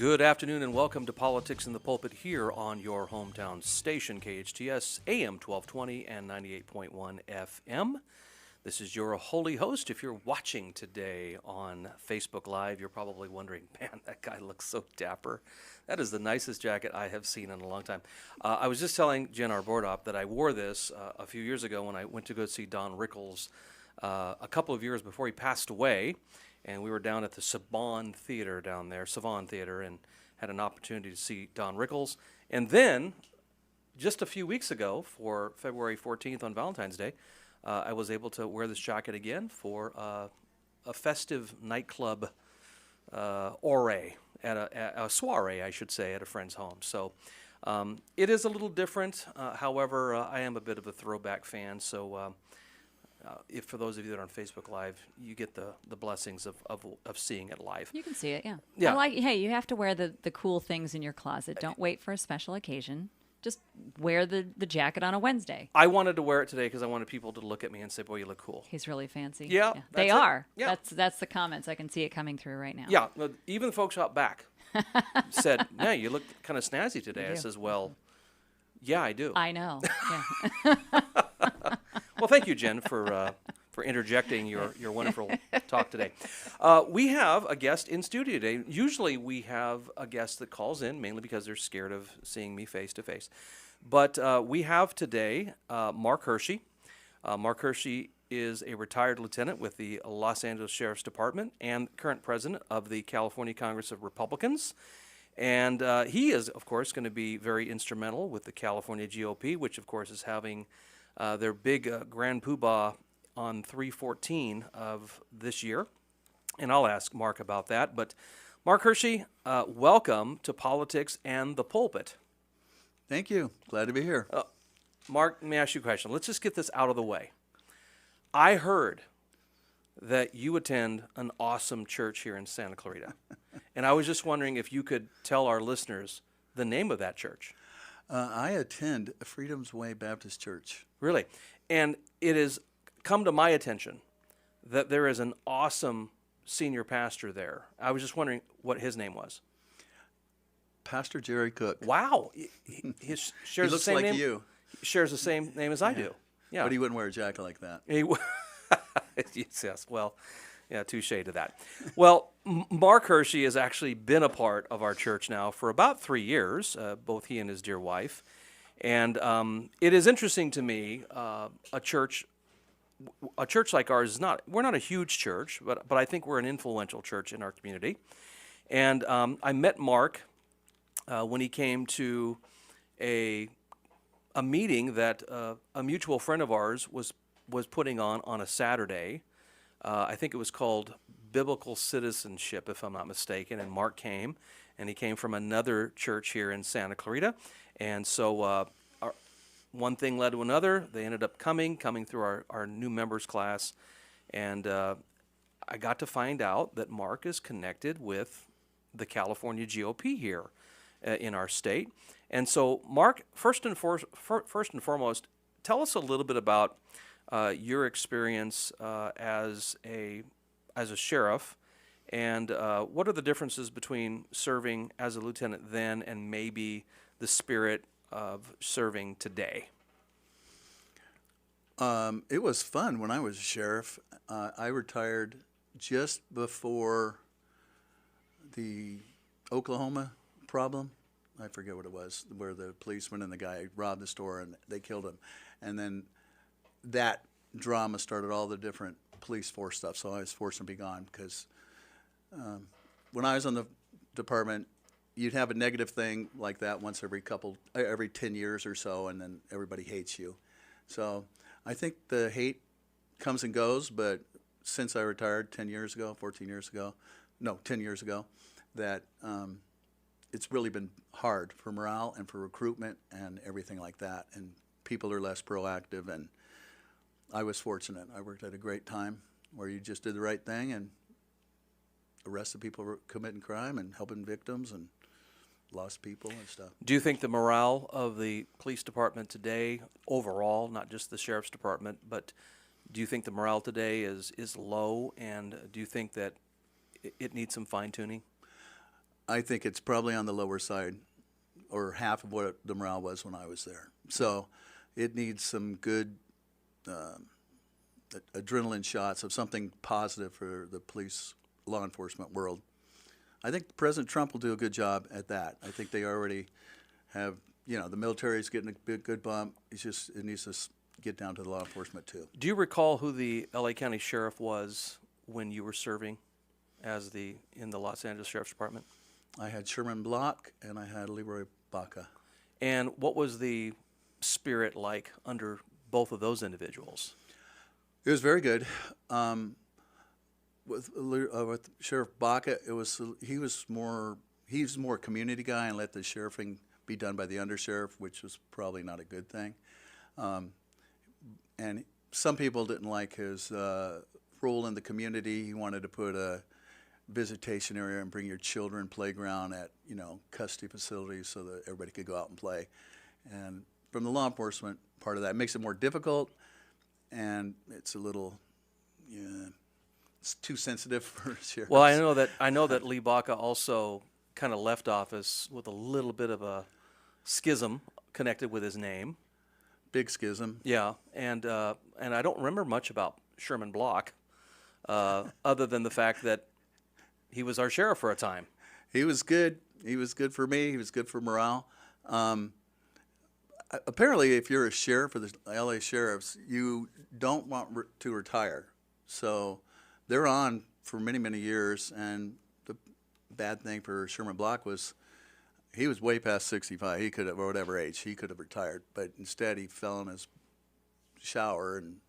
Good afternoon and welcome to Politics in the Pulpit here on your hometown station, KHTS, AM 1220 and 98.1 FM. This is your holy host. If you're watching today on Facebook Live, you're probably wondering, man, that guy looks so dapper. That is the nicest jacket I have seen in a long time. I was just telling Jen, our board op, that I wore this a few years ago when I went to go see Don Rickles a couple of years before he passed away. And we were down at the Savon Theater, and had an opportunity to see Don Rickles. And then, just a few weeks ago, for February 14th on Valentine's Day, I was able to wear this jacket again for a festive nightclub soiree, I should say, at a friend's home. So it is a little different. However, I am a bit of a throwback fan, so if for those of you that are on Facebook Live, you get the blessings of seeing it live. You can see it, yeah. Yeah. Hey, you have to wear the cool things in your closet. Don't wait for a special occasion. Just wear the jacket on a Wednesday. I wanted to wear it today because I wanted people to look at me and say, boy, you look cool. He's really fancy. Yeah. They that's it. are. Yeah. That's the comments. I can see it coming through right now. Yeah, even the folks out back said, yeah, you look kind of snazzy today. I do. says, well, yeah, I do. I know. Yeah. Well, thank you, Jen, for interjecting your wonderful talk today. We have a guest in studio today. Usually we have a guest that calls in, mainly because they're scared of seeing me face to face. But we have today Mark Hershey. Mark Hershey is a retired lieutenant with the Los Angeles Sheriff's Department and current president of the California Congress of Republicans. And he is, of course, going to be very instrumental with the California GOP, which, of course, is having their big grand poobah on 3/14 of this year. And I'll ask Mark about that. But Mark Hershey, welcome to Politics and the Pulpit. Thank you. Glad to be here. Mark, let me ask you a question. Let's just get this out of the way. I heard that you attend an awesome church here in Santa Clarita. And I was just wondering if you could tell our listeners the name of that church. I attend Freedom's Way Baptist Church. Really. And it has come to my attention that there is an awesome senior pastor there. I was just wondering what his name was. Pastor Jerry Cook. Wow. He shares He the looks same like name. you. Shares the same name as I do. Yeah. But he wouldn't wear a jacket like that. Yes. Well, yeah, touche to that. Well, Mark Hershey has actually been a part of our church now for about 3 years, both he and his dear wife. And it is interesting to me, a church like ours we're not a huge church, but I think we're an influential church in our community. And I met Mark when he came to a meeting that a mutual friend of ours was putting on a Saturday. I think it was called Biblical Citizenship, if I'm not mistaken. And Mark came, and he came from another church here in Santa Clarita. And so one thing led to another. They ended up coming through our new members class. And I got to find out that Mark is connected with the California GOP here in our state. And so, Mark, first and foremost, tell us a little bit about your experience as a sheriff, and what are the differences between serving as a lieutenant then and maybe the spirit of serving today? It was fun when I was a sheriff. I retired just before the Oklahoma problem. I forget what it was, where the policeman and the guy robbed the store and they killed him. And then that drama started all the different police force stuff. So I was forced to be gone because when I was on the department, you'd have a negative thing like that once every 10 years or so, and then everybody hates you. So I think the hate comes and goes, but since I retired 10 years ago, that it's really been hard for morale and for recruitment and everything like that. And people are less proactive, and I was fortunate. I worked at a great time where you just did the right thing and arrested people committing crime and helping victims and lost people and stuff. Do you think the morale of the police department today, overall, not just the sheriff's department, but do you think the morale today is low, and do you think that it needs some fine-tuning? I think it's probably on the lower side, or half of what the morale was when I was there. So it needs some good adrenaline shots of something positive for the police, law enforcement world. I think President Trump will do a good job at that. I think they already have, the military's getting a good bump. It needs to get down to the law enforcement too. Do you recall who the LA County Sheriff was when you were serving in the Los Angeles Sheriff's Department? I had Sherman Block and I had Leroy Baca. And what was the spirit like under both of those individuals? It was very good. With Sheriff Baca, he's more a community guy and let the sheriffing be done by the undersheriff, which was probably not a good thing. And some people didn't like his role in the community. He wanted to put a visitation area and bring your children playground at custody facilities so that everybody could go out and play. And from the law enforcement part of that, it makes it more difficult, and it's a little it's too sensitive for sheriffs. Well, I know that Lee Baca also kind of left office with a little bit of a schism connected with his name. Big schism. Yeah, and I don't remember much about Sherman Block, other than the fact that he was our sheriff for a time. He was good. He was good for me. He was good for morale. Apparently, if you're a sheriff for the LA sheriffs, you don't want to retire. So they're on for many, many years. And the bad thing for Sherman Block was he was way past 65. He could have, or whatever age, he could have retired. But instead, he fell in his shower and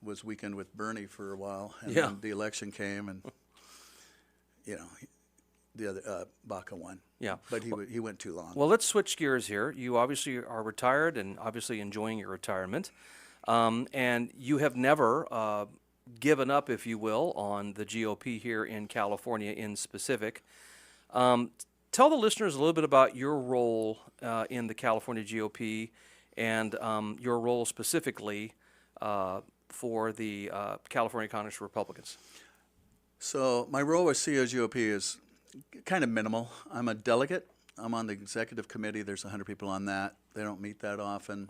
was weekend with Bernie for a while. And then the election came, and the other Baca won. Yeah, but he went too long. Well, let's switch gears here. You obviously are retired and obviously enjoying your retirement, and you have never given up, if you will, on the GOP here in California in specific. Tell the listeners a little bit about your role in the California GOP and your role specifically for the California Congress Republicans. So my role with COGOP is kind of minimal. I'm a delegate. I'm on the executive committee. There's 100 people on that. They don't meet that often.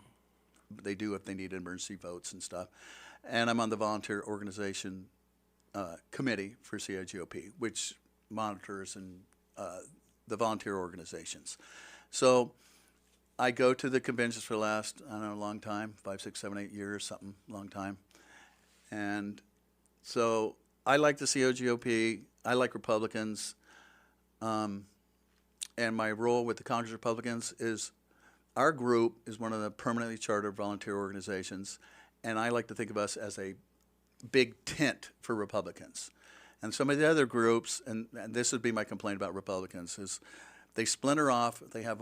They do if they need emergency votes and stuff. And I'm on the volunteer organization committee for COGOP, which monitors and the volunteer organizations. So I go to the conventions for the last, I don't know, a long time, 5, 6, 7, 8 years, something, long time. And so I like the COGOP. I like Republicans. And my role with the Congress Republicans is our group is one of the permanently chartered volunteer organizations, and I like to think of us as a big tent for Republicans. And some of the other groups, and this would be my complaint about Republicans, is they splinter off. They have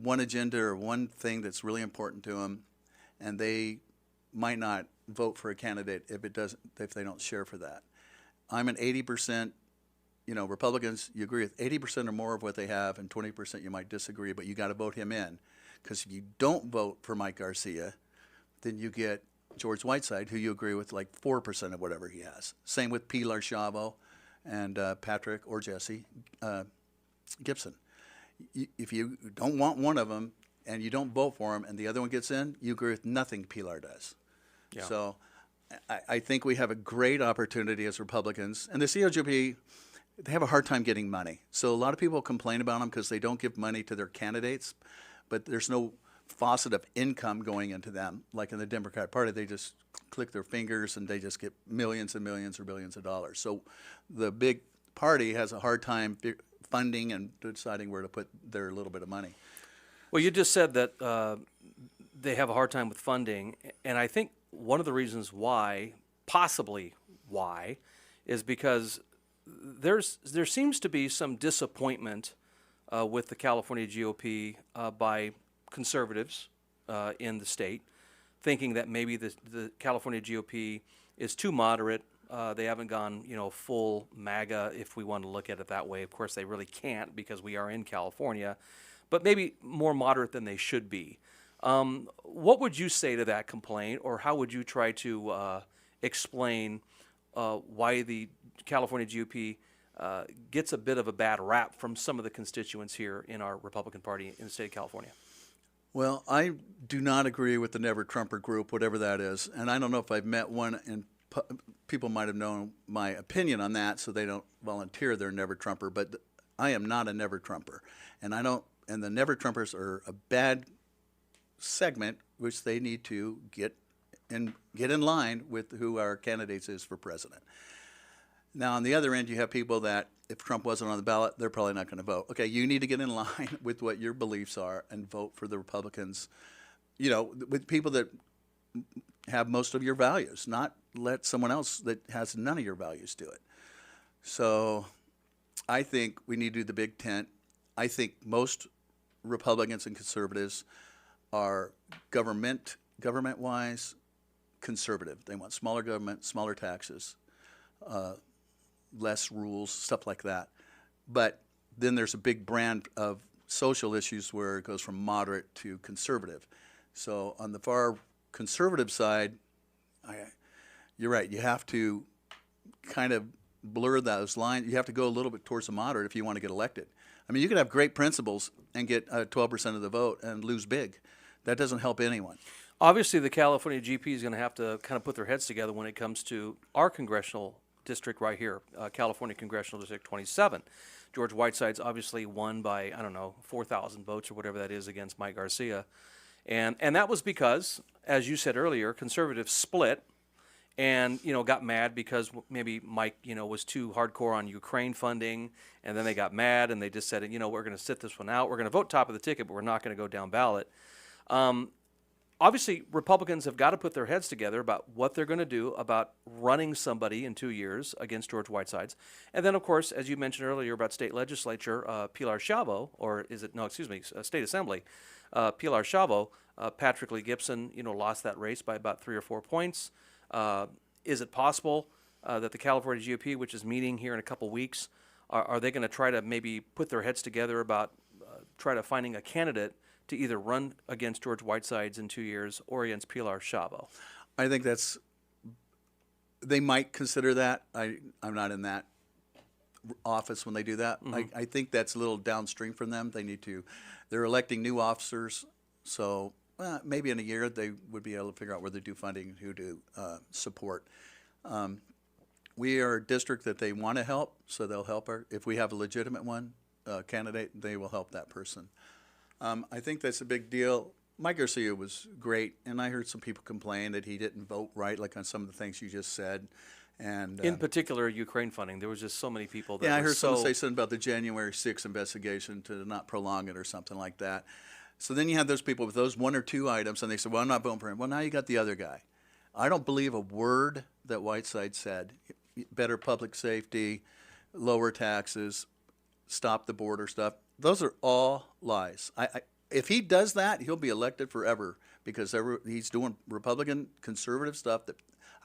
one agenda or one thing that's really important to them, and they might not vote for a candidate if they don't share for that. I'm an 80%. Republicans, you agree with 80% or more of what they have, and 20% you might disagree, but you got to vote him in. Because if you don't vote for Mike Garcia, then you get George Whiteside, who you agree with like 4% of whatever he has. Same with Pilar Chavo and Patrick or Jesse Gibson. If you don't want one of them and you don't vote for him and the other one gets in, you agree with nothing Pilar does. Yeah. So I think we have a great opportunity as Republicans. And the COGP, they have a hard time getting money. So a lot of people complain about them because they don't give money to their candidates, but there's no faucet of income going into them. Like in the Democratic Party, they just click their fingers and they just get millions and millions or billions of dollars. So the big party has a hard time funding and deciding where to put their little bit of money. Well, you just said that they have a hard time with funding, and I think one of the reasons why, possibly why, is because there seems to be some disappointment with the California GOP by conservatives in the state, thinking that maybe the California GOP is too moderate. They haven't gone, full MAGA, if we want to look at it that way. Of course, they really can't because we are in California, but maybe more moderate than they should be. What would you say to that complaint, or how would you try to explain why the California GOP gets a bit of a bad rap from some of the constituents here in our Republican Party in the state of California. Well, I do not agree with the Never Trumper group, whatever that is. And I don't know if I've met one, and people might have known my opinion on that, so they don't volunteer their Never Trumper. But I am not a Never Trumper. And and the Never Trumpers are a bad segment, which they need to get in line with who our candidates is for president. Now, on the other end, you have people that if Trump wasn't on the ballot, they're probably not going to vote. Okay, you need to get in line with what your beliefs are and vote for the Republicans, with people that have most of your values, not let someone else that has none of your values do it. So I think we need to do the big tent. I think most Republicans and conservatives are government-wise conservative. They want smaller government, smaller taxes, less rules, stuff like that. But then there's a big brand of social issues where it goes from moderate to conservative. So on the far conservative side, you're right, you have to kind of blur those lines. You have to go a little bit towards the moderate if you want to get elected. I mean, you can have great principles and get 12% of the vote and lose big. That doesn't help anyone. Obviously, the California GP is going to have to kind of put their heads together when it comes to our congressional district right here, California Congressional District 27. George Whiteside's obviously won by, 4,000 votes or whatever that is against Mike Garcia. And that was because, as you said earlier, conservatives split and, got mad because maybe Mike, was too hardcore on Ukraine funding. And then they got mad and they just said, we're going to sit this one out. We're going to vote top of the ticket, but we're not going to go down ballot. Obviously, Republicans have got to put their heads together about what they're going to do about running somebody in 2 years against George Whitesides. And then, of course, as you mentioned earlier about state legislature, Pilar Chavo, State Assembly, Pilar Chavo, Patrick Lee Gibson, lost that race by about 3 or 4 points. Is it possible that the California GOP, which is meeting here in a couple weeks, are they going to try to maybe put their heads together about try to finding a candidate to either run against George Whitesides in 2 years or against Pilar Chavo? I think they might consider that. I'm not in that office when they do that. Mm-hmm. I think that's a little downstream from them. They're electing new officers, so maybe in a year they would be able to figure out where they do funding and who to support. We are a district that they want to help, so they'll help her. If we have a legitimate candidate, they will help that person. I think that's a big deal. Mike Garcia was great, and I heard some people complain that he didn't vote right, like on some of the things you just said. And in particular, Ukraine funding. There was just so many people that I heard someone say something about the January 6th investigation to not prolong it or something like that. So then you have those people with those 1 or 2 items, and they say, well, I'm not voting for him. Well, now you got the other guy. I don't believe a word that Whiteside said. Better public safety, lower taxes, stop the border stuff. Those are all lies. If he does that, he'll be elected forever because he's doing Republican conservative stuff that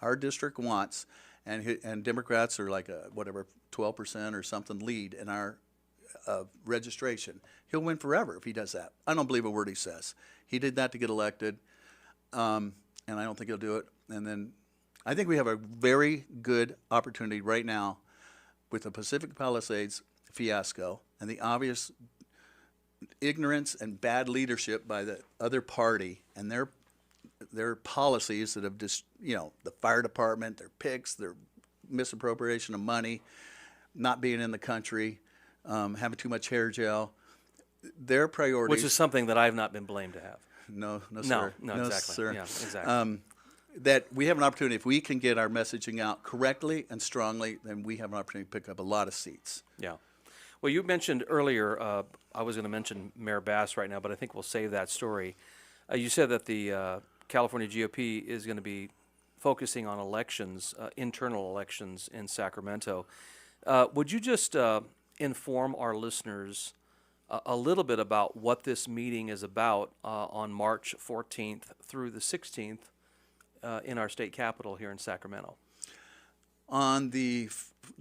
our district wants, and Democrats are like 12% or something lead in our registration. He'll win forever if he does that. I don't believe a word he says. He did that to get elected, and I don't think he'll do it. And then I think we have a very good opportunity right now with the Pacific Palisades fiasco and the obvious ignorance and bad leadership by the other party and their policies that have just, the fire department, their picks, their misappropriation of money, not being in the country, having too much hair gel, their priorities. Which is something that I've not been blamed to have. No, sir. No, exactly. Sir. Yeah, exactly. That we have an opportunity, if we can get our messaging out correctly and strongly, then we have an opportunity to pick up a lot of seats. Yeah. Well, you mentioned earlier, I was going to mention Mayor Bass right now, but I think we'll save that story. You said that the California GOP is going to be focusing on elections, internal elections in Sacramento. Would you just inform our listeners a little bit about what this meeting is about on March 14th through the 16th in our state capitol here in Sacramento? On the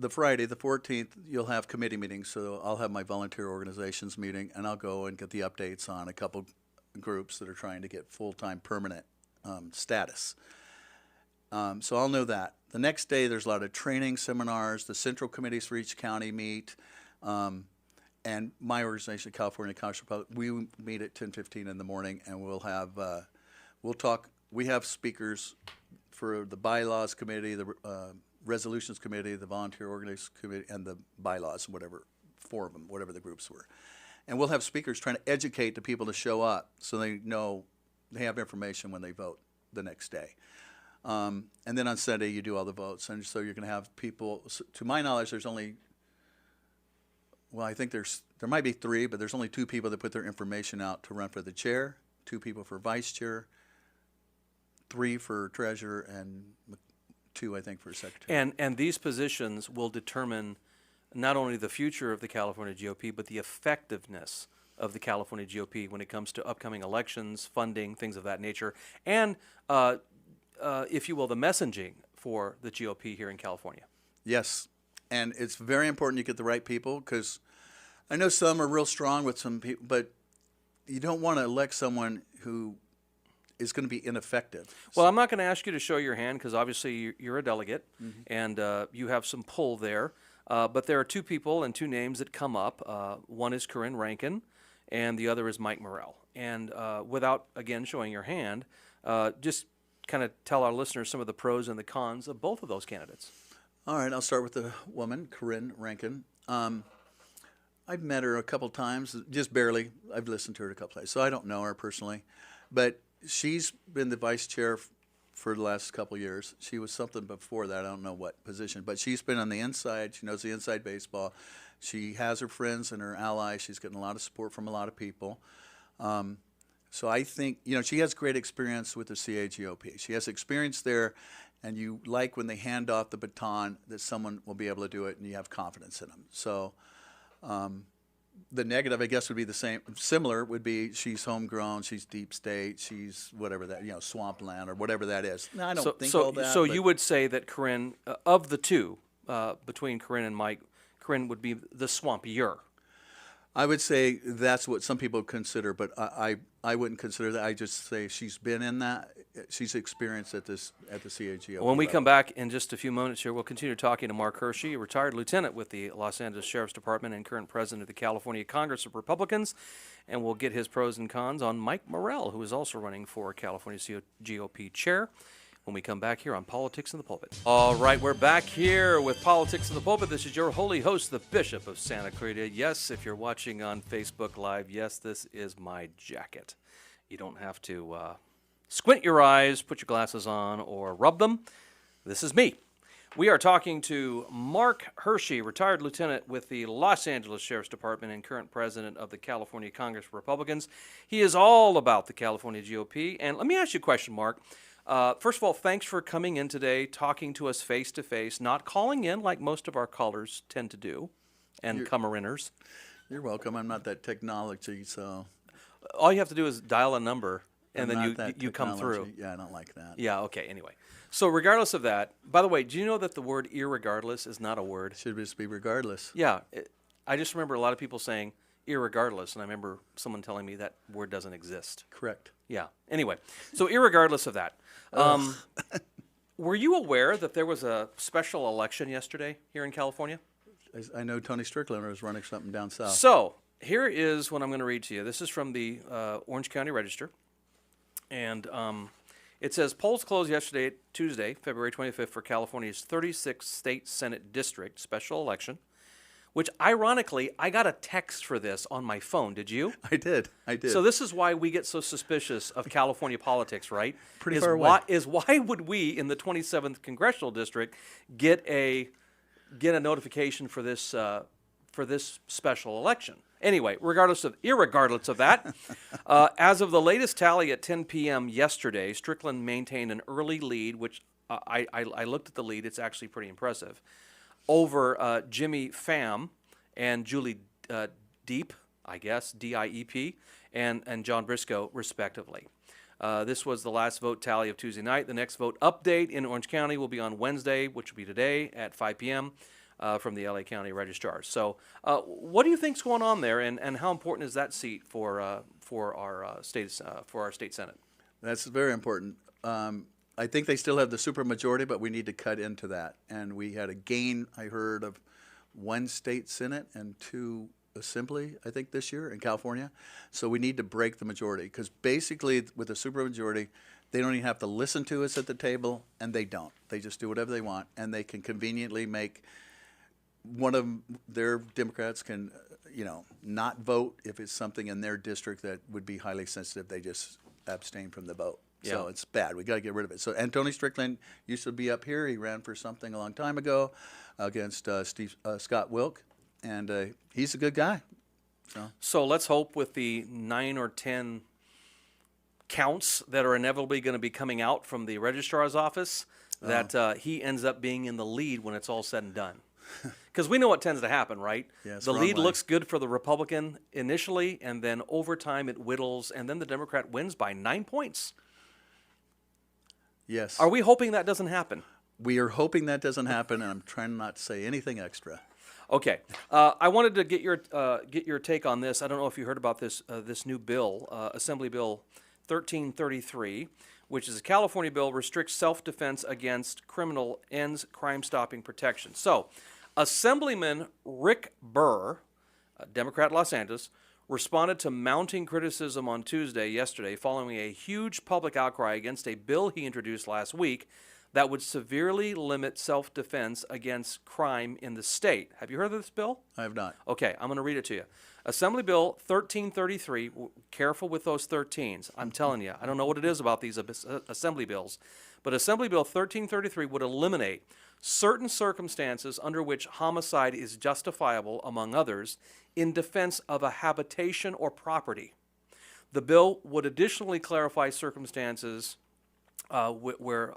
Friday, the 14th, you'll have committee meetings, so I'll have my volunteer organizations meeting, and I'll go and get the updates on a couple groups that are trying to get full-time permanent status. So I'll know that. the next day, there's a lot of training seminars. The central committees for each county meet. And my organization, California Congress Republic, we meet at 10:15 in the morning, and we'll talk. We have speakers for the bylaws committee, the resolutions committee, the volunteer organization committee, and the bylaws, whatever the groups were. And we'll have speakers trying to educate the people to show up so they know they have information when they vote the next day. And then on Sunday, you do all the votes. And so you're going to have people, to my knowledge, there's only, well, I think there might be 3, but there's only 2 people that put their information out to run for the chair, 2 people for vice chair, 3 for treasurer, and 2, I think, for secretary. And these positions will determine not only the future of the California GOP, but the effectiveness of the California GOP when it comes to upcoming elections, funding, things of that nature, and, if you will, the messaging for the GOP here in California. Yes, and it's very important you get the right people, because I know some are real strong with some people, but you don't want to elect someone who is going to be ineffective. Well, I'm not going to ask you to show your hand because obviously you're a delegate, and you have some pull there. But there are 2 people and 2 names that come up. One is Corinne Rankin, and the other is Mike Morrell. And without, again, showing your hand, just kind of tell our listeners some of the pros and the cons of both of those candidates. All right, I'll start with the woman, Corinne Rankin. I've met her a couple times, just barely. I've listened to her a couple times, so I don't know her personally. But she's been the vice chair for the last couple years. She was something before that. I don't know what position, but she's been on the inside. She knows the inside baseball. She has her friends and her allies. She's getting a lot of support from a lot of people. So I think, she has great experience with the CAGOP. She has experience there, and you like when they hand off the baton that someone will be able to do it, and you have confidence in them. So the negative, I guess, would be the same. Similar would be she's homegrown, she's deep state, she's whatever that, swampland or whatever that is. No, I don't think all that. So you would say that Corinne, of the 2, between Corinne and Mike, Corinne would be the swampier. I would say that's what some people consider, but I wouldn't consider that. I just say she's been in that. She's experienced at the CAGO. When we come back in just a few moments here, we'll continue talking to Mark Hershey, a retired lieutenant with the Los Angeles Sheriff's Department and current president of the California Congress of Republicans, and we'll get his pros and cons on Mike Morrell, who is also running for California GOP chair, when we come back here on Politics in the Pulpit. All right, we're back here with Politics in the Pulpit. This is your holy host, the Bishop of Santa Clarita. Yes, if you're watching on Facebook Live, yes, this is my jacket. You don't have to squint your eyes, put your glasses on, or rub them. This is me. We are talking to Mark Hershey, retired lieutenant with the Los Angeles Sheriff's Department and current president of the California Congress of Republicans. He is all about the California GOP. And let me ask you a question, Mark. First of all, thanks for coming in today, talking to us face-to-face, not calling in like most of our callers tend to do, and come-in-ers. You're welcome. I'm not that technology, so. All you have to do is dial a number, and then you come through. Yeah, I don't like that. Yeah, okay, anyway. So regardless of that, by the way, do you know that the word irregardless is not a word? It should just be regardless. Yeah. I just remember a lot of people saying irregardless, and I remember someone telling me that word doesn't exist. Correct. Yeah. Anyway, so irregardless of that, were you aware that there was a special election yesterday here in California? I know Tony Strickland was running something down south. So here is what I'm going to read to you. This is from the Orange County Register, and it says, polls closed yesterday, Tuesday, February 25th, for California's 36th State Senate District special election, which, ironically, I got a text for this on my phone. Did you? I did. So this is why we get so suspicious of California politics, right? Pretty far away. Why would we, in the 27th Congressional District, get a notification for this special election? Anyway, irregardless of that, as of the latest tally at 10 p.m. yesterday, Strickland maintained an early lead, which I looked at the lead. It's actually pretty impressive, over Jimmy Pham and Julie Deep, I guess, D-I-E-P, and John Briscoe, respectively. This was the last vote tally of Tuesday night. The next vote update in Orange County will be on Wednesday, which will be today at 5 p.m. From the LA County Registrars. So what do you think's going on there, and how important is that seat for our state Senate? That's very important. I think they still have the supermajority, but we need to cut into that. And we had a gain, I heard, of 1 state Senate and 2 Assembly, I think, this year in California. So we need to break the majority, because basically with the supermajority, they don't even have to listen to us at the table, and they don't. They just do whatever they want, and they can conveniently make one of their Democrats can, not vote if it's something in their district that would be highly sensitive. They just abstain from the vote. So Yeah. it's bad. We got to get rid of it. So and Tony Strickland used to be up here. He ran for something a long time ago against Scott Wilk, and he's a good guy. So let's hope with the 9 or 10 counts that are inevitably going to be coming out from the registrar's office that he ends up being in the lead when it's all said and done. Because we know what tends to happen, right? Yes, the wrong lead way. looks good for the Republican initially, and then over time it whittles, and then the Democrat wins by 9 points. Yes. Are we hoping that doesn't happen? We are hoping that doesn't happen, and I'm trying not to say anything extra. Okay, I wanted to get your take on this. I don't know if you heard about this new bill, Assembly Bill 1333, which is a California bill, restricts self-defense against criminal, ends crime-stopping protection. So, Assemblyman Rick Burr, a Democrat, Los Angeles, responded to mounting criticism on yesterday, following a huge public outcry against a bill he introduced last week that would severely limit self-defense against crime in the state. Have you heard of this bill? I have not. Okay, I'm going to read it to you. Assembly Bill 1333, careful with those 13s. I'm telling you, I don't know what it is about these assembly bills, but Assembly Bill 1333 would eliminate certain circumstances under which homicide is justifiable, among others, in defense of a habitation or property. The bill would additionally clarify circumstances where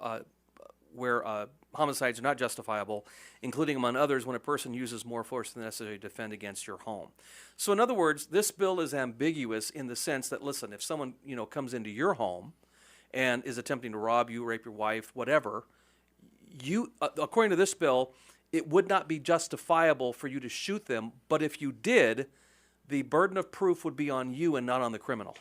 homicides are not justifiable, including, among others, when a person uses more force than necessary to defend against your home. So, in other words, this bill is ambiguous in the sense that, listen, if someone comes into your home and is attempting to rob you, rape your wife, whatever, you, according to this bill, it would not be justifiable for you to shoot them. But if you did, the burden of proof would be on you and not on the criminal.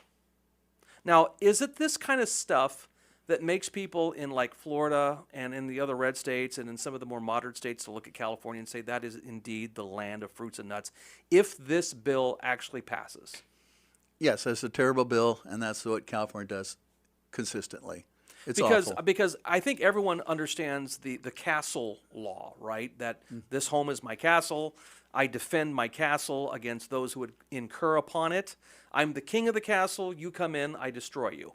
Now, is it this kind of stuff that makes people in like Florida and in the other red states and in some of the more moderate states to look at California and say that is indeed the land of fruits and nuts if this bill actually passes? Yes, it's a terrible bill, and that's what California does consistently. It's Because awful. I think everyone understands the castle law, right? That this home is my castle. I defend my castle against those who would incur upon it. I'm the king of the castle. You come in, I destroy you.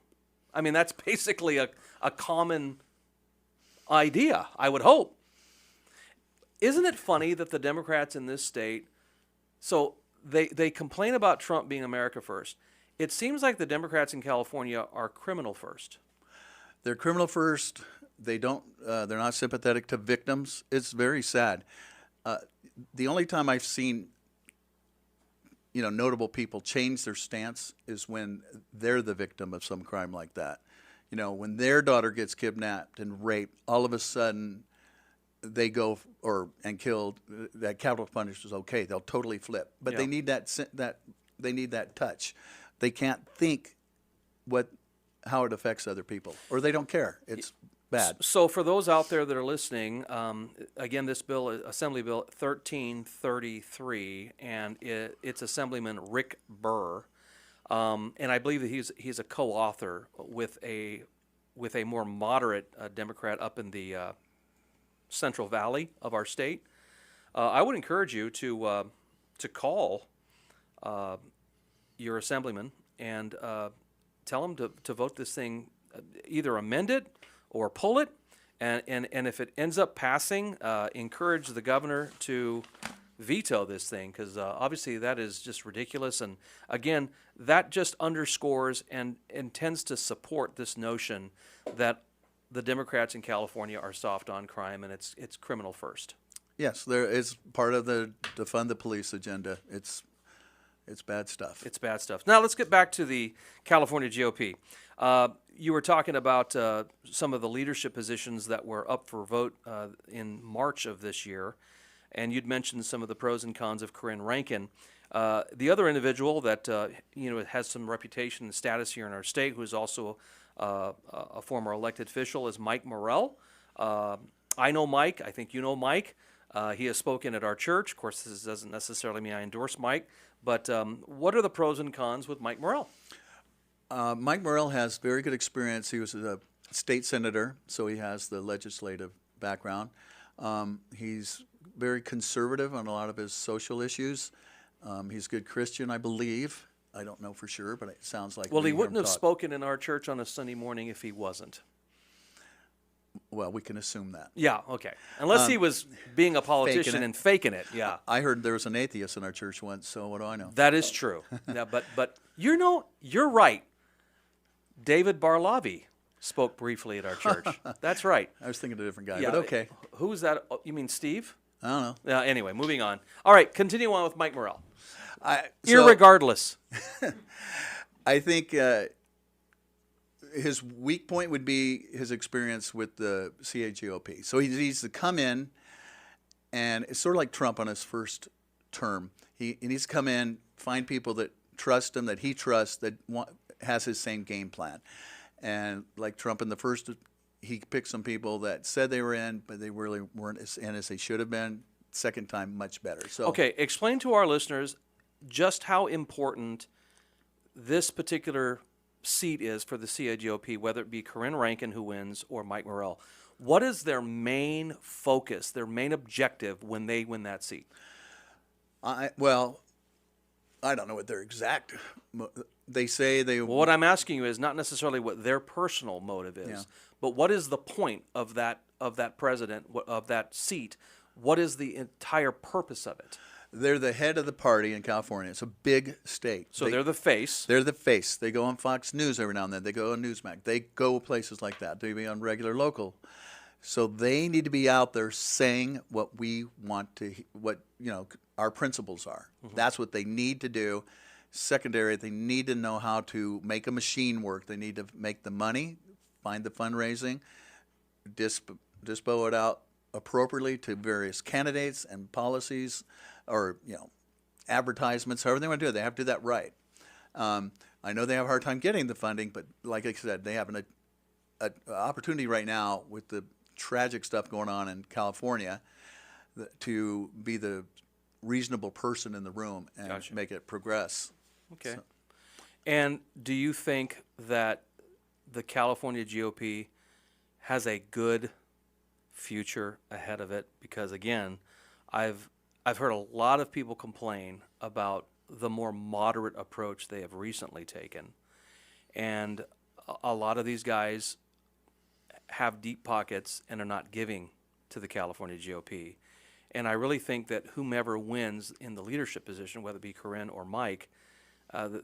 I mean, that's basically a common idea, I would hope. Isn't it funny that the Democrats in this state, so they complain about Trump being America first. It seems like the Democrats in California are criminal first. They're criminal first. They're not sympathetic to victims. It's very sad. The only time I've seen, notable people change their stance is when they're the victim of some crime like that. When their daughter gets kidnapped and raped, all of a sudden they go and killed. That capital punishment is okay. They'll totally flip, but they need that touch. They can't think how it affects other people, or they don't care. It's bad. So for those out there that are listening, again, this bill, Assembly Bill 1333, and it's Assemblyman Rick Burr, and I believe that he's a co-author with a more moderate Democrat up in the Central Valley of our state. I would encourage you to call your assemblyman and tell him to vote this thing, either amend it or pull it, and if it ends up passing, encourage the governor to veto this thing, because obviously that is just ridiculous. And again, that just underscores and tends to support this notion that the Democrats in California are soft on crime and it's criminal first. Yes, there is part of the defund the police agenda. It's bad stuff. It's bad stuff. Now let's get back to the California GOP. You were talking about some of the leadership positions that were up for vote in March of this year, and you'd mentioned some of the pros and cons of Corinne Rankin. The other individual that has some reputation and status here in our state, who is also a former elected official, is Mike Morrell. I know Mike. I think you know Mike. He has spoken at our church. Of course, this doesn't necessarily mean I endorse Mike, but what are the pros and cons with Mike Morrell? Mike Morrell has very good experience. He was a state senator, so he has the legislative background. He's very conservative on a lot of his social issues. He's a good Christian, I believe. I don't know for sure, but it sounds like. Well, he we hear wouldn't him have talk. spoken in our church on a Sunday morning if he wasn't. Well, we can assume that. Yeah, okay. Unless he was being a politician it. and faking it, yeah. I heard there was an atheist in our church once, so what do I know? That is true. Yeah, but you're right. David Barlavi spoke briefly at our church. That's right. I was thinking of a different guy, Yeah, but okay. Who's that? Oh, you mean Steve? I don't know. Yeah, anyway, moving on. All right, continue on with Mike Morrell. So Irregardless. I think his weak point would be his experience with the CAGOP. So he needs to come in, and it's sort of like Trump on his first term. He needs to come in, find people that trust him, that he trusts, that has his same game plan. And like Trump in the first, he picked some people that said they were in, but they really weren't as in as they should have been. Second time, much better. So Okay, explain to our listeners just how important this particular seat is for the CAGOP, whether it be Corinne Rankin who wins or Mike Morrell. What is their main focus, their main objective when they win that seat? Well, I don't know what their exact. They say they. Well, what I'm asking you is not necessarily what their personal motive is, Yeah. but what is the point of that president, of that seat? What is the entire purpose of it? They're the head of the party in California. It's a big state. So they're the face. They're the face. They go on Fox News every now and then. They go on Newsmax. They go places like that. They be on regular local. So they need to be out there saying what we want to, our principles are. Mm-hmm. That's what they need to do. Secondary, they need to know how to make a machine work. They need to make the money, find the fundraising, dispo it out appropriately to various candidates and policies, or advertisements, however they want to do it. They have to do that right. I know they have a hard time getting the funding, but like I said, they have an opportunity right now with the tragic stuff going on in California to be the reasonable person in the room and Gotcha. make it progress. Okay. So- And do you think that the California GOP has a good future ahead of it? Because again, I've heard a lot of people complain about the more moderate approach they have recently taken, and a lot of these guys have deep pockets and are not giving to the California GOP. And I really think that whomever wins in the leadership position, whether it be Corinne or Mike,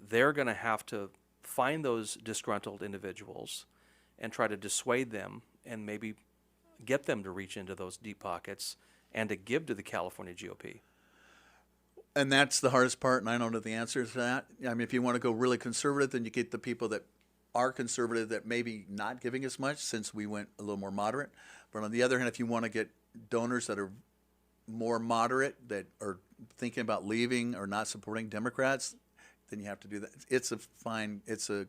they're going to have to find those disgruntled individuals and try to dissuade them and maybe get them to reach into those deep pockets and to give to the California GOP. And that's the hardest part, and I don't know the answer to that. I mean, if you want to go really conservative, then you get the people that are conservative that maybe not giving as much, since we went a little more moderate. But on the other hand, if you want to get donors that are more moderate, that are thinking about leaving or not supporting Democrats, then you have to do that. It's a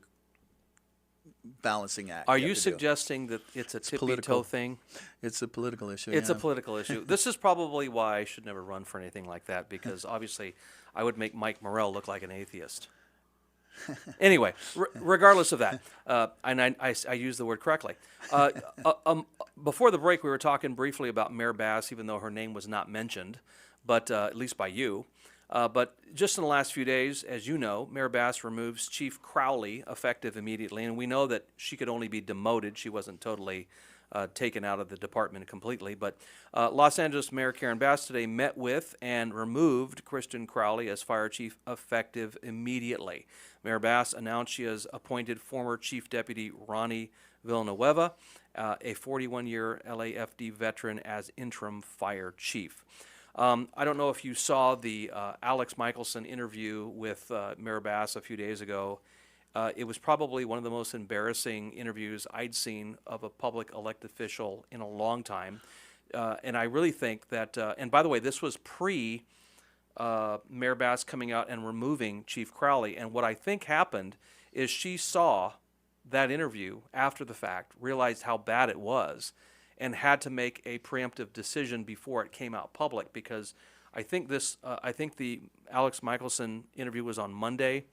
balancing act. Are you you have to do. suggesting that it's a tippy-toe political. thing? It's a political issue. It's yeah. a political issue. This is probably why I should never run for anything like that, because obviously I would make Mike Morrell look like an atheist. Anyway, regardless of that, and I use the word correctly. Before the break, we were talking briefly about Mayor Bass, even though her name was not mentioned, but at least by you. But just in the last few days, as you know, Mayor Bass removes Chief Crowley effective immediately, and we know that she could only be demoted. She wasn't totally taken out of the department completely. But Los Angeles Mayor Karen Bass today met with and removed Kristen Crowley as fire chief effective immediately. Mayor Bass announced she has appointed former Chief Deputy Ronnie Villanueva, a 41-year LAFD veteran, as interim fire chief. I don't know if you saw the Alex Michelson interview with Mayor Bass a few days ago. It was probably one of the most embarrassing interviews I'd seen of a public elected official in a long time. And I really think that, and by the way, this was pre Mayor Bass coming out and removing Chief Crowley. And what I think happened is she saw that interview after the fact, realized how bad it was, and had to make a preemptive decision before it came out public, because I think the Alex Michelson interview was on Monday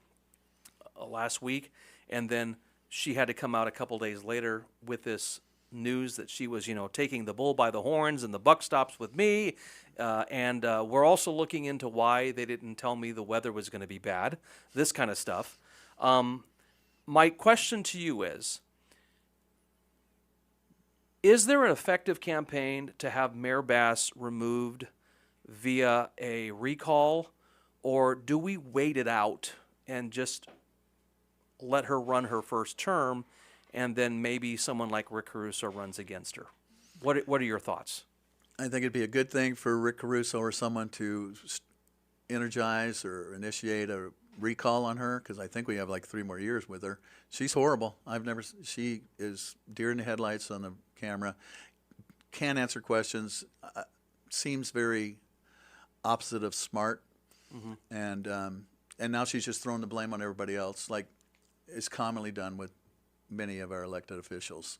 last week, and then she had to come out a couple days later with this news that she was, taking the bull by the horns and the buck stops with me. And we're also looking into why they didn't tell me the weather was going to be bad, this kind of stuff. My question to you is there an effective campaign to have Mayor Bass removed via a recall, or do we wait it out and just let her run her first term, and then maybe someone like Rick Caruso runs against her? What are your thoughts? I think it'd be a good thing for Rick Caruso or someone to energize or initiate a recall on her, because I think we have like 3 more years with her. She's horrible. She is deer in the headlights on the camera, can't answer questions, seems very opposite of smart, and now she's just throwing the blame on everybody else, like is commonly done with many of our elected officials.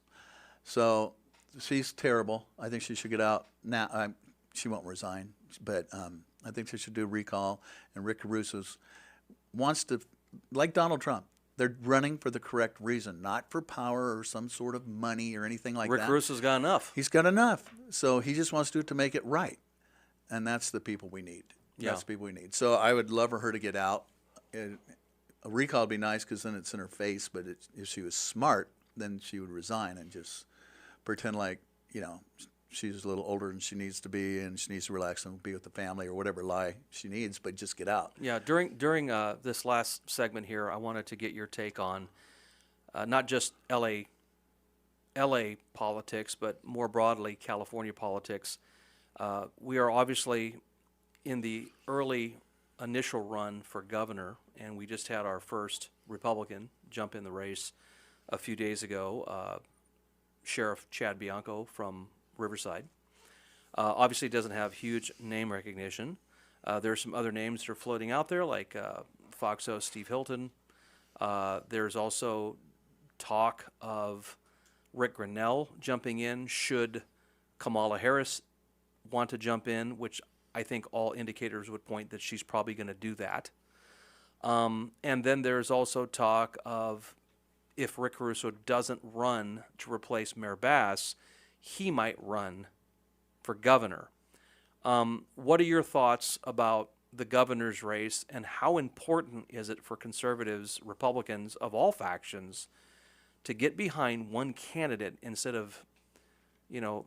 So she's terrible. I think she should get out now. She won't resign, but I think she should do a recall. And Rick Caruso wants to, like Donald Trump, they're running for the correct reason, not for power or some sort of money or anything like that. Rick Caruso's got enough. He's got enough. So he just wants to do it to make it right. And that's the people we need. Yeah. That's the people we need. So I would love for her to get out. A recall would be nice because then it's in her face, but if she was smart, then she would resign and just pretend like, she's a little older than she needs to be, and she needs to relax and be with the family or whatever lie she needs, but just get out. Yeah, during this last segment here, I wanted to get your take on not just LA politics, but more broadly California politics. We are obviously in the early initial run for governor, and we just had our first Republican jump in the race a few days ago, Sheriff Chad Bianco from Riverside. Obviously doesn't have huge name recognition. There's some other names that are floating out there, like Foxo Steve Hilton. There's also talk of Rick Grinnell jumping in should Kamala Harris want to jump in, which I think all indicators would point that she's probably going to do that. And then there's also talk of, if Rick Caruso doesn't run to replace Mayor Bass, he might run for governor. What are your thoughts about the governor's race, and how important is it for conservatives, Republicans of all factions, to get behind one candidate instead of,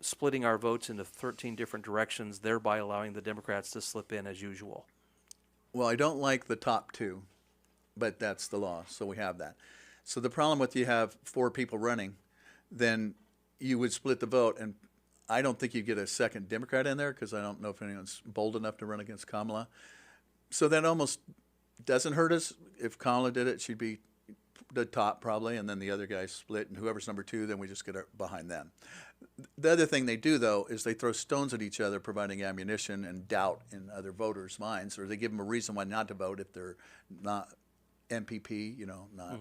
splitting our votes into 13 different directions, thereby allowing the Democrats to slip in as usual? Well, I don't like the top 2, but that's the law, so we have that. So the problem with you have 4 people running, then you would split the vote, and I don't think you'd get a second Democrat in there, because I don't know if anyone's bold enough to run against Kamala. So that almost doesn't hurt us. If Kamala did it, she'd be the top probably, and then the other guys split, and whoever's number 2, then we just get behind them. The other thing they do, though, is they throw stones at each other, providing ammunition and doubt in other voters' minds, or they give them a reason why not to vote if they're not MPP, not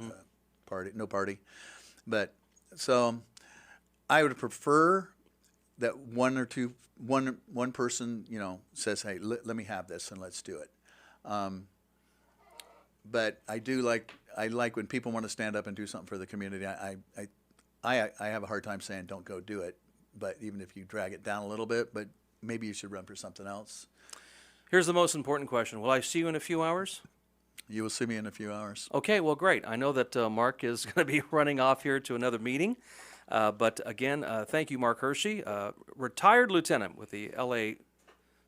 party, no party. But so I would prefer that one person, says, hey, let me have this and let's do it. But I like when people want to stand up and do something for the community. I have a hard time saying don't go do it, but even if you drag it down a little bit, but maybe you should run for something else. Here's the most important question. Will I see you in a few hours? You will see me in a few hours. Okay, well, great. I know that Mark is going to be running off here to another meeting. But again, thank you, Mark Hershey, retired lieutenant with the LA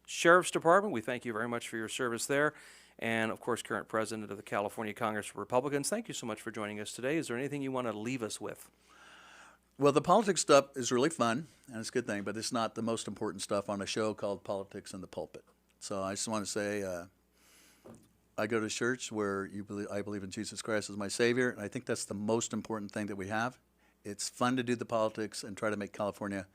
Sheriff's Department. We thank you very much for your service there. And, of course, current president of the California Congress of Republicans. Thank you so much for joining us today. Is there anything you want to leave us with? Well, the politics stuff is really fun, and it's a good thing, but it's not the most important stuff on a show called Politics in the Pulpit. So I just want to say I go to church where I believe in Jesus Christ as my Savior, and I think that's the most important thing that we have. It's fun to do the politics and try to make California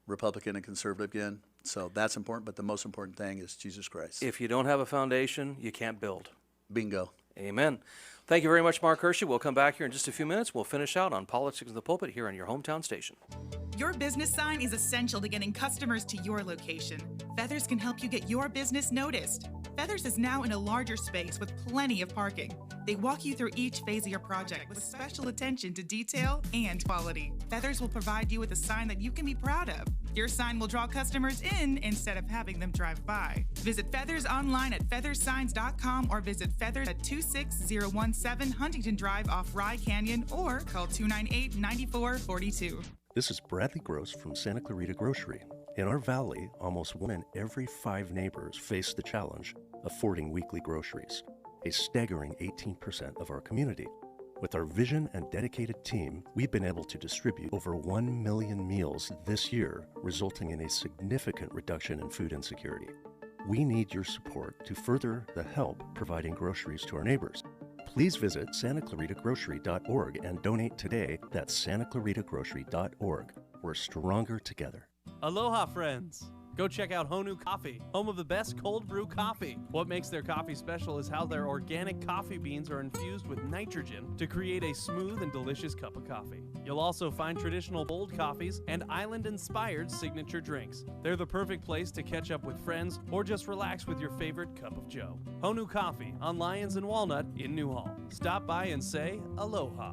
Republican and conservative again. So that's important, but the most important thing is Jesus Christ. If you don't have a foundation, you can't build. Bingo. Amen. Thank you very much, Mark Hershey. We'll come back here in just a few minutes. We'll finish out on Politics in the Pulpit here on your hometown station. Your business sign is essential to getting customers to your location. Feathers can help you get your business noticed. Feathers is now in a larger space with plenty of parking. They walk you through each phase of your project with special attention to detail and quality. Feathers will provide you with a sign that you can be proud of. Your sign will draw customers in instead of having them drive by. Visit Feathers online at featherssigns.com or visit Feathers at 26017 Huntington Drive off Rye Canyon or call 298-9442. This is Bradley Gross from Santa Clarita Grocery. In our valley, almost 1 in every 5 neighbors face the challenge of affording weekly groceries, a staggering 18% of our community. With our vision and dedicated team, we've been able to distribute over 1 million meals this year, resulting in a significant reduction in food insecurity. We need your support to further the help providing groceries to our neighbors. Please visit santaclaritagrocery.org and donate today. That's santaclaritagrocery.org. We're stronger together. Aloha, friends! Go check out Honu Coffee, home of the best cold brew coffee. What makes their coffee special is how their organic coffee beans are infused with nitrogen to create a smooth and delicious cup of coffee. You'll also find traditional bold coffees and island-inspired signature drinks. They're the perfect place to catch up with friends or just relax with your favorite cup of joe. Honu Coffee on Lyons and Walnut in Newhall. Stop by and say aloha.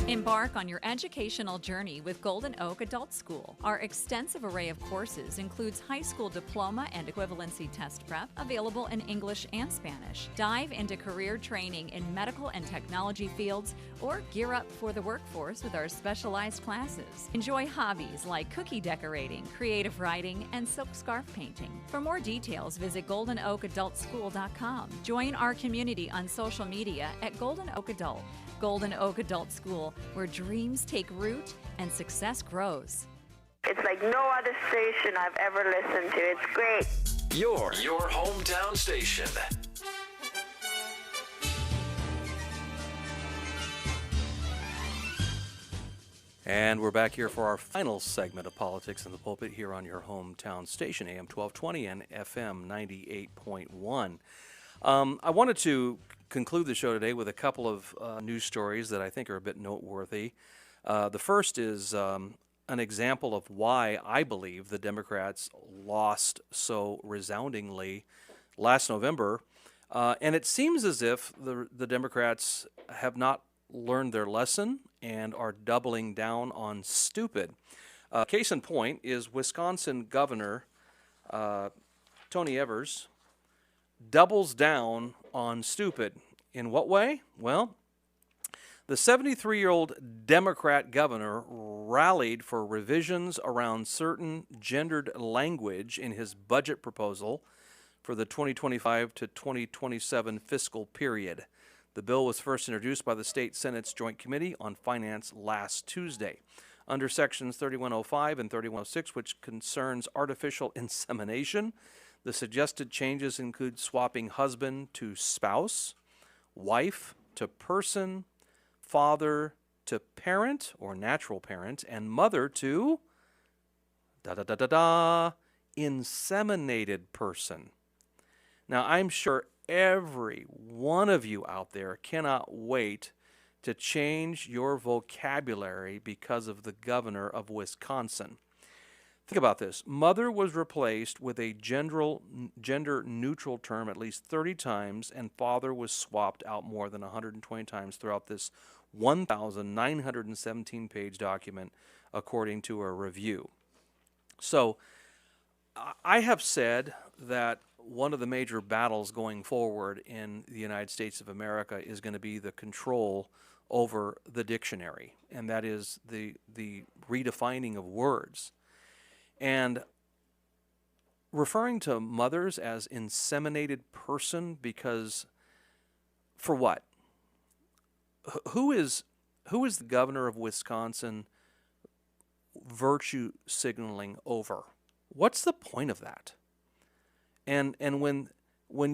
Embark on your educational journey with Golden Oak Adult School. Our extensive array of courses includes high school diploma and equivalency test prep, available in English and Spanish. Dive into career training in medical and technology fields, or gear up for the workforce with our specialized classes. Enjoy hobbies like cookie decorating, creative writing, and silk scarf painting. For more details, visit goldenoakadultschool.com. Join our community on social media at Golden Oak Adult. Golden Oak Adult School, where dreams take root and success grows. It's like no other station I've ever listened to. It's great. Your hometown station. And we're back here for our final segment of Politics in the Pulpit here on your hometown station, AM 1220 and FM 98.1. I wanted to conclude the show today with a couple of news stories that I think are a bit noteworthy. The first is an example of why I believe the Democrats lost so resoundingly last November. And it seems as if the Democrats have not learned their lesson and are doubling down on stupid. Case in point is Wisconsin Governor Tony Evers doubles down on stupid. In what way? Well, the 73-year-old Democrat governor rallied for revisions around certain gendered language in his budget proposal for the 2025 to 2027 fiscal period. The bill was first introduced by the State Senate's Joint Committee on Finance last Tuesday. Under Sections 3105 and 3106, which concerns artificial insemination, the suggested changes include swapping husband to spouse, wife to person, father to parent or natural parent, and mother to inseminated person. Now, I'm sure every one of you out there cannot wait to change your vocabulary because of the governor of Wisconsin. Think about this. Mother was replaced with a gender-neutral term at least 30 times, and father was swapped out more than 120 times throughout this 1,917-page document, according to a review. So, I have said that one of the major battles going forward in the United States of America is going to be the control over the dictionary, and that is the redefining of words. And referring to mothers as inseminated person, because for what? Who is the governor of Wisconsin virtue signaling over? What's the point of that? And when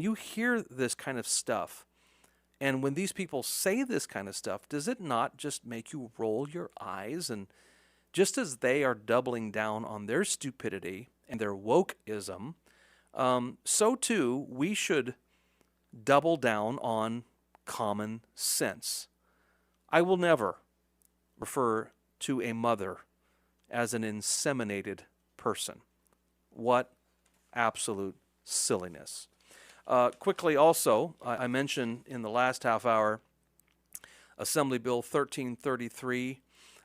you hear this kind of stuff, and when these people say this kind of stuff, does it not just make you roll your eyes? And just as they are doubling down on their stupidity and their wokeism, so too we should double down on common sense. I will never refer to a mother as an inseminated person. What absolute silliness. Quickly also, I mentioned in the last half hour Assembly Bill 1333.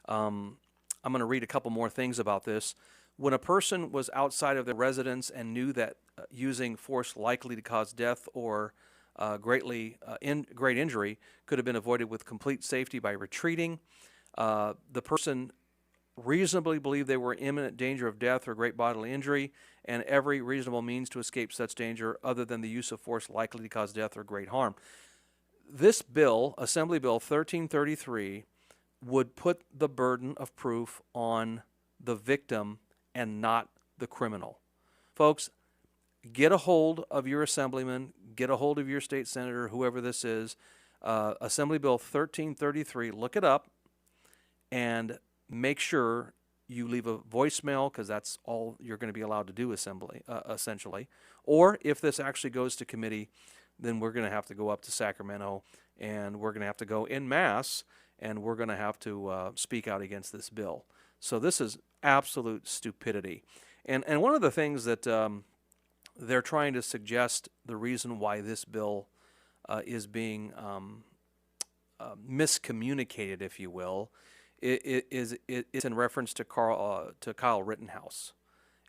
I'm going to read a couple more things about this. When a person was outside of their residence and knew that using force likely to cause death or great injury could have been avoided with complete safety by retreating, the person reasonably believed they were in imminent danger of death or great bodily injury, and every reasonable means to escape such danger other than the use of force likely to cause death or great harm. This bill, Assembly Bill 1333, would put the burden of proof on the victim and not the criminal. Folks, get a hold of your assemblyman, get a hold of your state senator, whoever this is. Assembly Bill 1333, look it up, and make sure you leave a voicemail, because that's all you're going to be allowed to do, essentially. Or if this actually goes to committee, then we're going to have to go up to Sacramento, and we're going to have to go en masse, and we're going to have to speak out against this bill. So this is absolute stupidity. And one of the things that they're trying to suggest, the reason why this bill is being miscommunicated, if you will, it's in reference to Kyle Rittenhouse.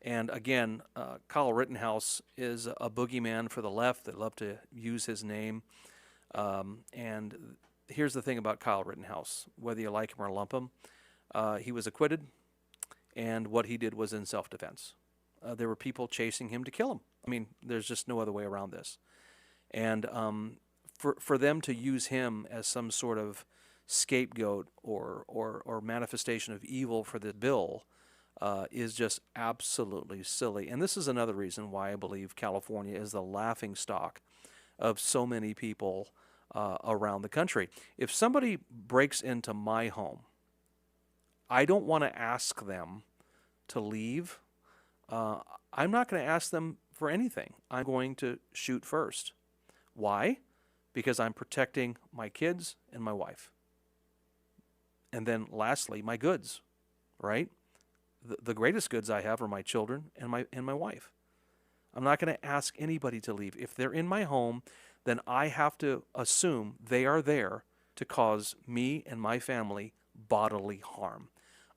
And again, Kyle Rittenhouse is a boogeyman for the left that love to use his name. And here's the thing about Kyle Rittenhouse, whether you like him or lump him, he was acquitted, and what he did was in self-defense. There were people chasing him to kill him. I mean, there's just no other way around this. And for them to use him as some sort of scapegoat or manifestation of evil for the bill is just absolutely silly. And this is another reason why I believe California is the laughingstock of so many people around the country. If somebody breaks into my home, I don't want to ask them to leave. I'm not going to ask them for anything. I'm going to shoot first. Why? Because I'm protecting my kids and my wife. And then lastly, my goods, right? The greatest goods I have are my children and my wife. I'm not going to ask anybody to leave. If they're in my home, then I have to assume they are there to cause me and my family bodily harm.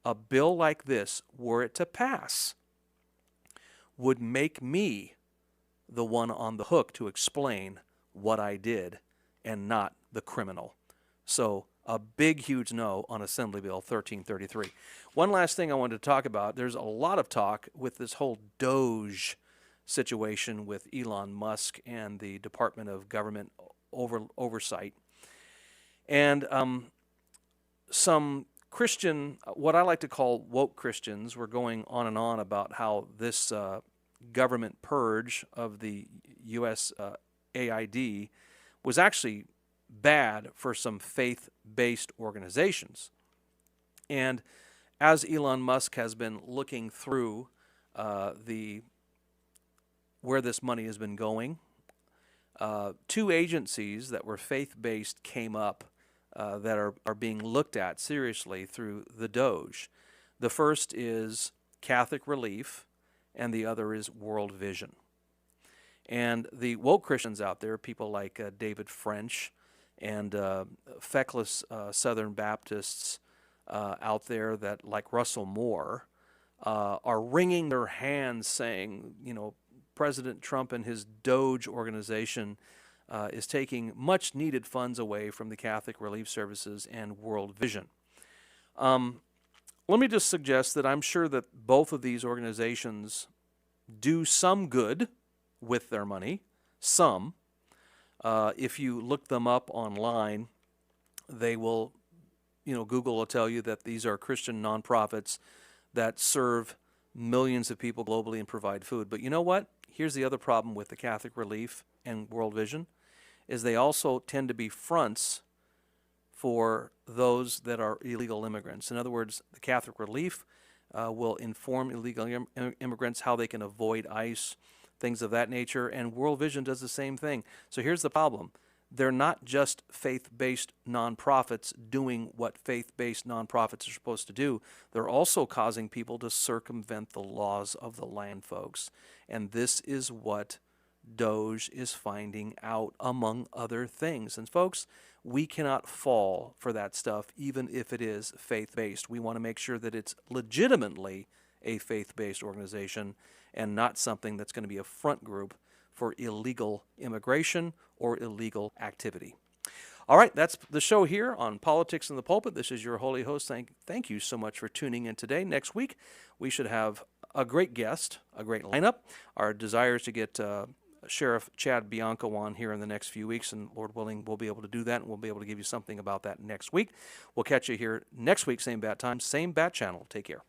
A bill like this, were it to pass, would make me the one on the hook to explain what I did and not the criminal. So a big, huge no on Assembly Bill 1333. One last thing I wanted to talk about. There's a lot of talk with this whole Doge situation with Elon Musk and the Department of Government Oversight. And some Christian, what I like to call woke Christians, were going on and on about how this government purge of the U.S. AID was actually bad for some faith-based organizations. And as Elon Musk has been looking through where this money has been going, two agencies that were faith-based came up that are being looked at seriously through the Doge. The first is Catholic Relief, and the other is World Vision. And the woke Christians out there, people like David French and feckless Southern Baptists out there that, like Russell Moore, are wringing their hands saying, you know, President Trump and his Doge organization is taking much needed funds away from the Catholic Relief Services and World Vision. Let me just suggest that I'm sure that both of these organizations do some good with their money, some. If you look them up online, they will, Google will tell you that these are Christian nonprofits that serve millions of people globally and provide food. But you know what? Here's the other problem with the Catholic Relief and World Vision, is they also tend to be fronts for those that are illegal immigrants. In other words, the Catholic Relief will inform illegal immigrants how they can avoid ICE, things of that nature, and World Vision does the same thing. So here's the problem. they're not just faith-based nonprofits doing what faith-based nonprofits are supposed to do. They're also causing people to circumvent the laws of the land, folks. And this is what Doge is finding out, among other things. And folks, we cannot fall for that stuff, even if it is faith-based. We want to make sure that it's legitimately a faith-based organization and not something that's going to be a front group for illegal immigration or illegal activity. All right, that's the show here on Politics in the Pulpit. This is your holy host. Thank you so much for tuning in today. Next week, we should have a great guest, a great lineup. Our desire is to get Sheriff Chad Bianco on here in the next few weeks, and Lord willing, we'll be able to do that, and we'll be able to give you something about that next week. We'll catch you here next week, same bat time, same bat channel. Take care.